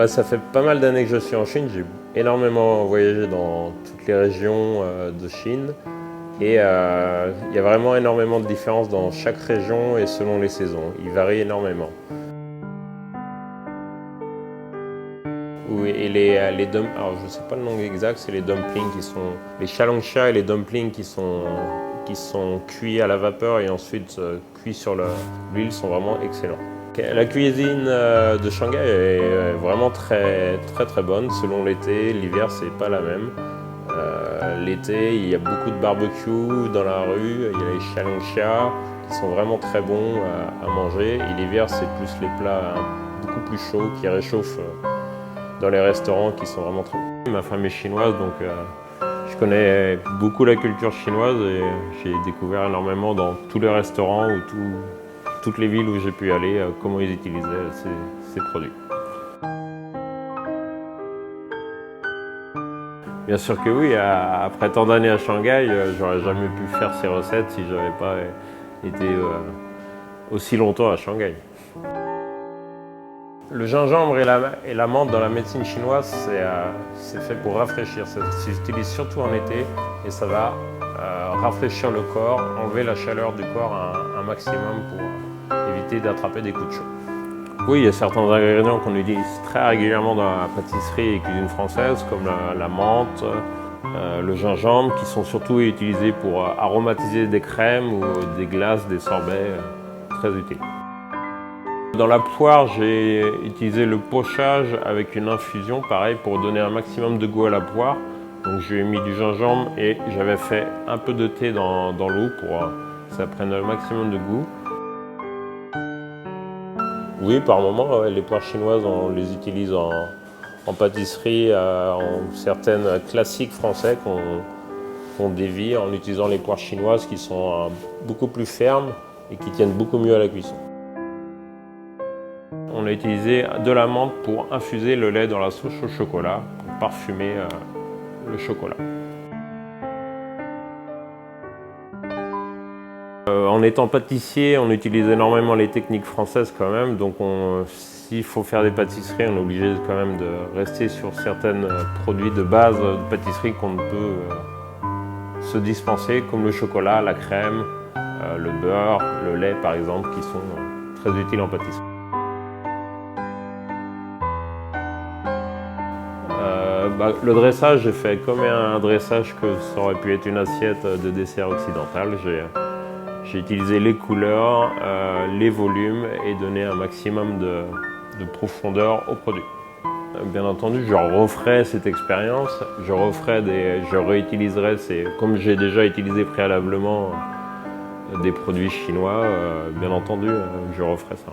Ça fait pas mal d'années que je suis en Chine. J'ai énormément voyagé dans toutes les régions de Chine. Et il y a vraiment énormément de différences dans chaque région et selon les saisons. Ils varient énormément. Oui, et alors je ne sais pas le nom exact, c'est les dumplings qui sont les xiaolongxia et les dumplings qui sont cuits à la vapeur et ensuite cuits sur l'huile sont vraiment excellents. La cuisine de Shanghai est vraiment très bonne selon l'été. L'hiver, c'est pas la même. L'été, il y a beaucoup de barbecue dans la rue. Il y a les xiaolongxia qui sont vraiment très bons à manger. Et l'hiver, c'est plus les plats beaucoup plus chauds qui réchauffent dans les restaurants qui sont vraiment très bons. Ma femme est chinoise, donc je connais beaucoup la culture chinoise et j'ai découvert énormément dans tous les restaurants ou toutes les villes où j'ai pu aller, comment ils utilisaient ces produits. Bien sûr que oui, après tant d'années à Shanghai, j'aurais jamais pu faire ces recettes si je n'avais pas été aussi longtemps à Shanghai. Le gingembre et la menthe dans la médecine chinoise, c'est fait pour rafraîchir. Ça s'utilise surtout en été et ça va rafraîchir le corps, enlever la chaleur du corps un maximum pour éviter d'attraper des coups de chaud. Oui, il y a certains ingrédients qu'on utilise très régulièrement dans la pâtisserie et cuisine française, comme la menthe, le gingembre, qui sont surtout utilisés pour aromatiser des crèmes ou des glaces, des sorbets, très utiles. Dans la poire, j'ai utilisé le pochage avec une infusion, pareil, pour donner un maximum de goût à la poire. Donc j'ai mis du gingembre et j'avais fait un peu de thé dans l'eau pour que ça prenne le maximum de goût. Oui, par moment, les poires chinoises, on les utilise en pâtisserie, en certaines classiques français qu'on dévie en utilisant les poires chinoises qui sont beaucoup plus fermes et qui tiennent beaucoup mieux à la cuisson. On a utilisé de la menthe pour infuser le lait dans la sauce au chocolat, pour parfumer le chocolat. En étant pâtissier, on utilise énormément les techniques françaises quand même, donc s'il faut faire des pâtisseries, on est obligé quand même de rester sur certains produits de base de pâtisserie qu'on ne peut se dispenser, comme le chocolat, la crème, le beurre, le lait par exemple, qui sont très utiles en pâtisserie. Le dressage, j'ai fait comme un dressage que ça aurait pu être une assiette de dessert occidental. J'ai utilisé les couleurs, les volumes et donné un maximum de profondeur au produit. Bien entendu, je referai cette expérience, je réutiliserai, comme j'ai déjà utilisé préalablement des produits chinois, bien entendu, je referai ça.